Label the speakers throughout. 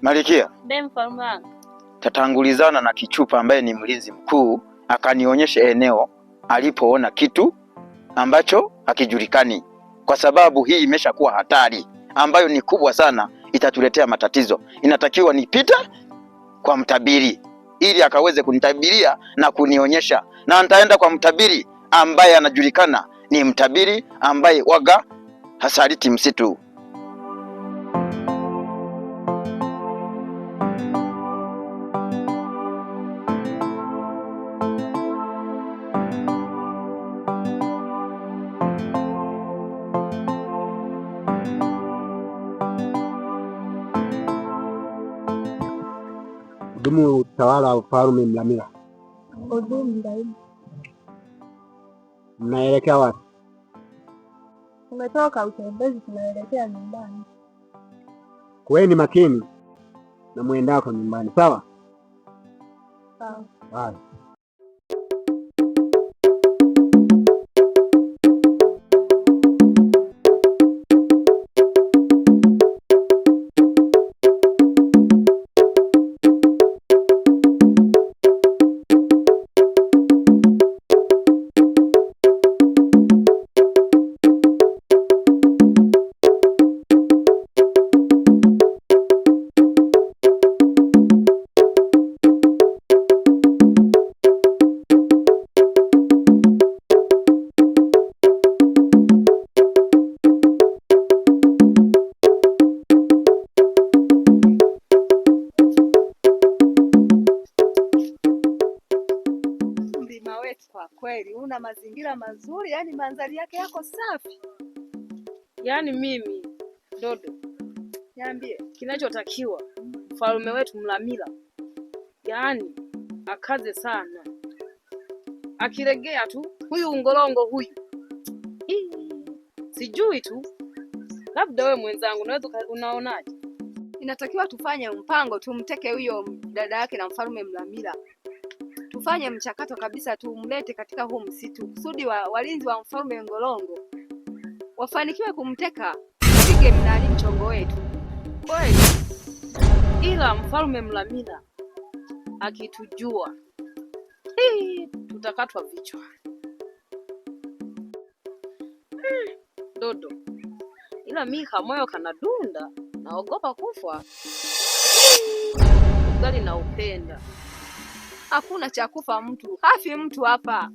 Speaker 1: Malikia,
Speaker 2: mfalme wangu,
Speaker 1: tatangulizana na Kichupa ambaye ni mlinzi mkuu, akanionyesha eneo alipoona kitu ambacho hakijulikani, kwa sababu hii imeshakuwa hatari ambayo ni kubwa sana, itatuletea matatizo. Inatakiwa nipite kwa mtabiri ili akaweze kunitabiria na kunionyesha, na nitaenda kwa mtabiri ambaye anajulikana, ni mtabiri ambaye waga hasaliti msitu.
Speaker 3: Hudumu utawala wa ufalme Mlamila.
Speaker 4: Hudumu daima.
Speaker 3: Mnaelekea wapi?
Speaker 4: Tumetoka utembezi tunaelekea nyumbani.
Speaker 3: Kuweni makini na muendako nyumbani, sawa?
Speaker 4: Sawa.
Speaker 3: Haya.
Speaker 4: Kwa kweli una mazingira mazuri, yani mandhari yake yako safi.
Speaker 2: Yani mimi Dodo,
Speaker 4: niambie
Speaker 2: kinachotakiwa mfalme wetu Mlamila, yani akaze sana, akilegea tu huyu ungolongo huyu, sijui tu, labda wewe mwenzangu unaweza unaonaje?
Speaker 4: Inatakiwa tufanye mpango, tumteke huyo dada yake na mfalme Mlamila, tufanye mchakato kabisa, tumlete katika huu msitu kusudi walinzi wa mfalme Ngolongo wafanikiwe kumteka, pige mnani mchongo wetu.
Speaker 2: Kweli, ila mfalme Mlamila akitujua tutakatwa vichwa. Dodo, ila mimi kamoyo kanadunda, naogopa kufa. Ugali na upenda.
Speaker 4: Hakuna cha kufa mtu, hafi mtu hapa.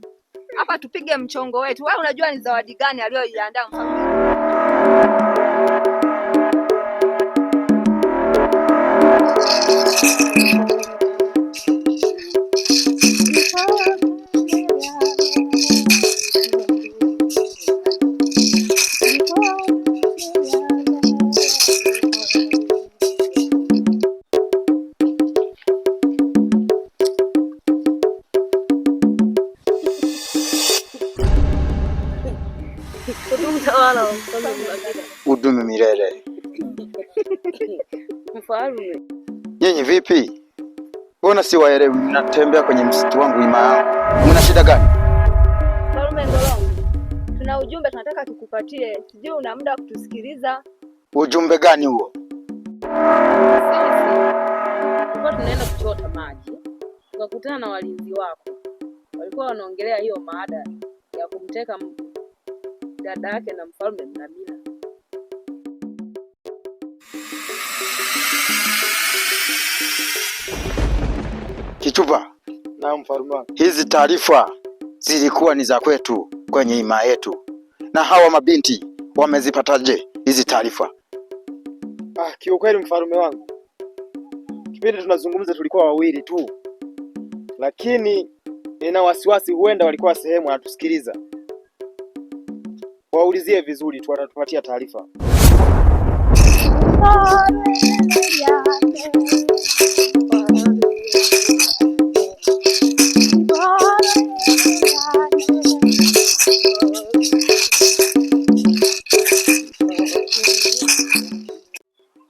Speaker 4: Hapa tupige mchongo wetu. Wewe unajua ni zawadi gani aliyoiandaa mfalme?
Speaker 1: Udumu milele.
Speaker 2: Mfalme,
Speaker 1: nyinyi vipi? Mbona siwaelewi? Mnatembea kwenye msitu wangu ima yangu, mna shida gani?
Speaker 4: Mfalme Ngolongo, tuna ujumbe tunataka tukupatie, sijui una muda kutusikiliza.
Speaker 1: Ujumbe gani huo?
Speaker 2: Tulikuwa tunaenda kuchota maji, tukakutana na walinzi wako, walikuwa wanaongelea hiyo maada ya kumteka dada yake na mfalme Mlamila.
Speaker 1: Kichupa.
Speaker 3: Na mfalme wangu,
Speaker 1: hizi taarifa zilikuwa ni za kwetu kwenye ima yetu, na hawa mabinti wamezipataje hizi taarifa?
Speaker 3: Kiukweli mfalme wangu, kipindi tunazungumza tulikuwa wawili tu, lakini nina wasiwasi huenda walikuwa sehemu wanatusikiliza. Waulizie vizuri tu, watatupatia taarifa.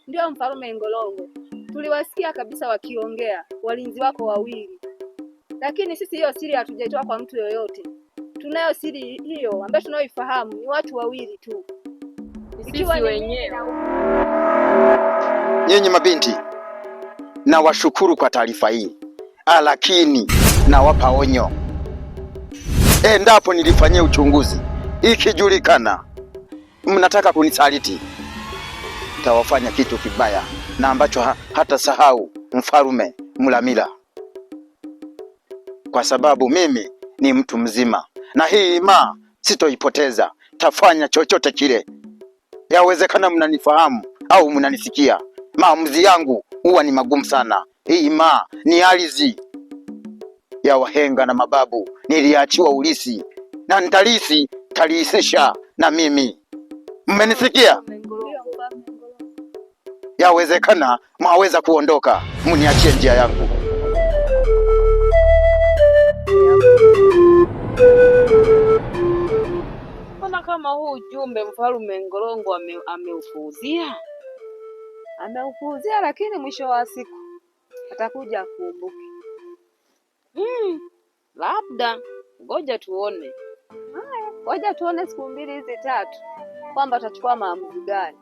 Speaker 4: Ndio mfalme Ngolongo, tuliwasikia kabisa wakiongea walinzi wako wawili, lakini sisi hiyo siri hatujaitoa kwa mtu yoyote. Tunayo siri hiyo ambayo tunaoifahamu ni watu wawili tu,
Speaker 2: ikiwa wenyewe.
Speaker 1: Nyinyi mabinti, nawashukuru kwa taarifa hii, lakini nawapa onyo. Endapo nilifanyia uchunguzi ikijulikana mnataka kunisaliti, tawafanya kitu kibaya na ambacho hata sahau Mfalme Mlamila, kwa sababu mimi ni mtu mzima na hii imaa sitoipoteza. Tafanya chochote kile. Yawezekana mnanifahamu au mnanisikia. Maamuzi yangu huwa ni magumu sana. Hii imaa ni ardhi ya wahenga na mababu, niliachiwa ulisi na nitalisi, talihisisha na mimi. Mmenisikia? Yawezekana mwaweza kuondoka, mniachie njia yangu.
Speaker 2: Mbona kama huu ujumbe Mfalme Ngolongo ameupuuzia?
Speaker 4: Ameupuuzia, lakini mwisho wa siku atakuja akumbuke.
Speaker 2: Labda ngoja tuone.
Speaker 4: Haya, ngoja tuone siku 2 hizi 3 kwamba atachukua maamuzi gani.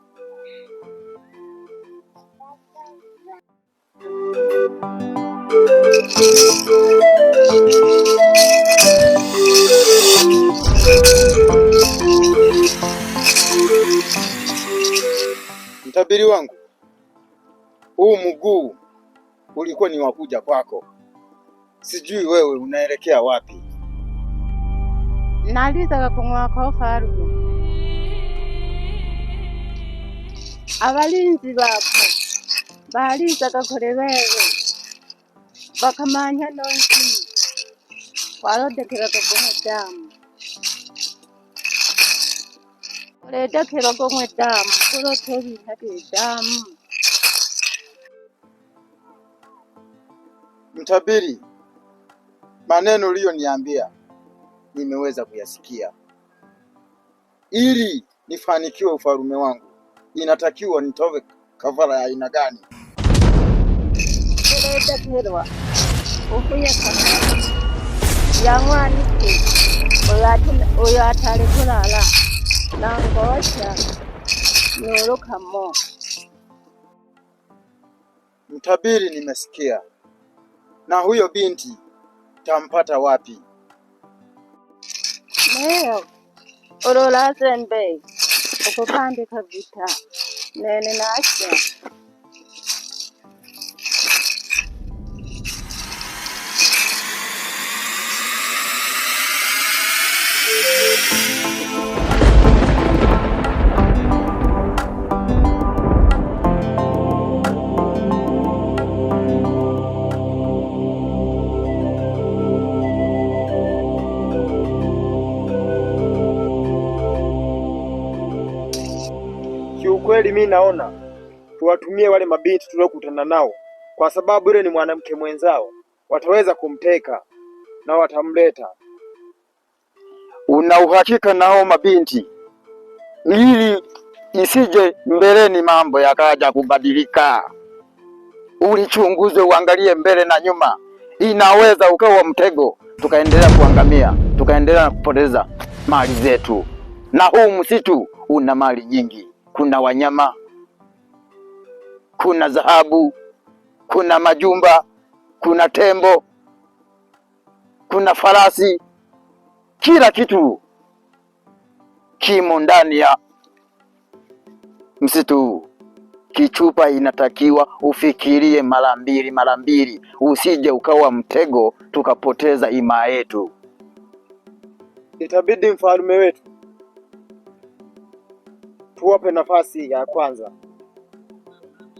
Speaker 1: Mtabiri wangu, huu mguu ulikuwa ni wakuja kwako, sijui wewe unaelekea wapi?
Speaker 5: Nalizaga kumwaka Mfalme. Abalinzi bako balizaga kure wewe bakamanya nonzi walodekeraga kumwe damu oledekeraga kumwe damu kulotebitage damu.
Speaker 1: Mtabiri, maneno uliyoniambia nimeweza kuyasikia. Ili nifanikiwe ufalme wangu, inatakiwa nitoe kafara ya aina gani?
Speaker 5: Oledekerwa ufuye kafara ya mwaniki oyo atali kulala nangosha nurukamo.
Speaker 1: Mtabiri, nimesikia. Na huyo binti tampata wapi?
Speaker 5: Leo ololazembe okupandika vita nene nasha.
Speaker 3: Kiukweli mimi naona tuwatumie wale mabinti tuliokutana nao, kwa sababu yule ni mwanamke mwenzao, wataweza kumteka na watamleta.
Speaker 1: Una uhakika nao mabinti, ili isije mbeleni mambo yakaja kubadilika? Ulichunguze, uangalie mbele na nyuma, inaweza ukawa mtego, tukaendelea kuangamia, tukaendelea na kupoteza mali zetu. Na huu msitu una mali nyingi, kuna wanyama, kuna dhahabu, kuna majumba, kuna tembo, kuna farasi, kila kitu kimo ndani ya msitu. Kichupa, inatakiwa ufikirie mara mbili, usije ukawa mtego tukapoteza imaa yetu.
Speaker 3: Itabidi mfalme wetu tuwape nafasi ya kwanza.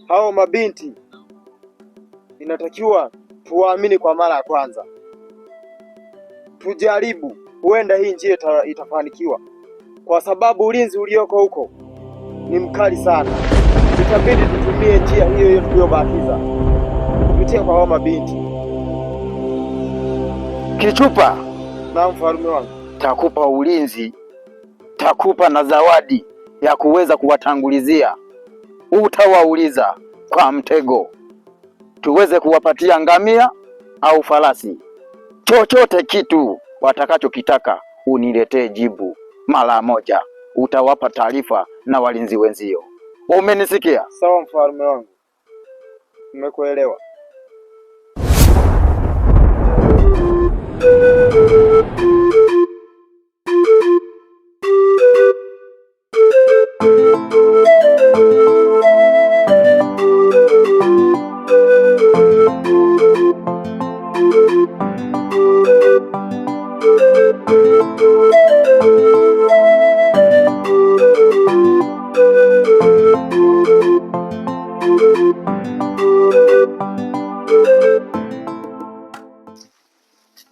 Speaker 3: Hao mabinti inatakiwa tuwaamini kwa mara ya kwanza, tujaribu, huenda hii njia itafanikiwa, kwa sababu ulinzi ulioko huko ni mkali sana. Itabidi tutumie njia hiyo hiyo tuliyobakiza kupitia kwa hao mabinti.
Speaker 1: Kichupa,
Speaker 3: na mfalme wangu,
Speaker 1: takupa ulinzi, takupa na zawadi ya kuweza kuwatangulizia. Utawauliza kwa mtego, tuweze kuwapatia ngamia au farasi, chochote kitu watakachokitaka, uniletee jibu mara moja. Utawapa taarifa na walinzi wenzio. Umenisikia?
Speaker 3: Sawa mfalme wangu, nimekuelewa.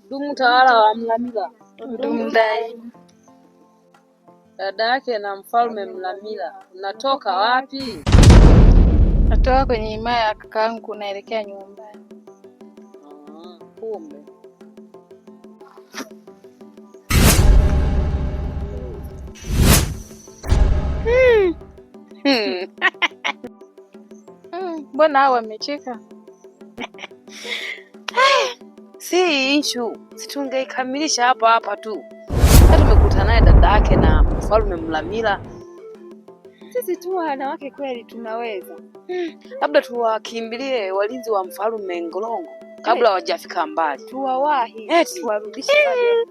Speaker 2: Dumu tawala wa Mlamila.
Speaker 5: Dumu daima.
Speaker 2: Dada yake na mfalme Mlamila, unatoka wapi?
Speaker 5: Natoka kwenye himaya ya kakaangu naelekea nyumbani.
Speaker 2: Kumbe.
Speaker 5: Mbona hao wamecheka?
Speaker 2: Si issue. Si tungeikamilisha hapa hapa tu. Hata tumekutana naye dada yake na mfalme Mlamila.
Speaker 4: Sisi tu wanawake kweli tunaweza.
Speaker 2: Labda tuwakimbilie walinzi wa mfalme Ngolongo kabla hawajafika mbali.
Speaker 4: Tuwawahi, tuwarudishe pale.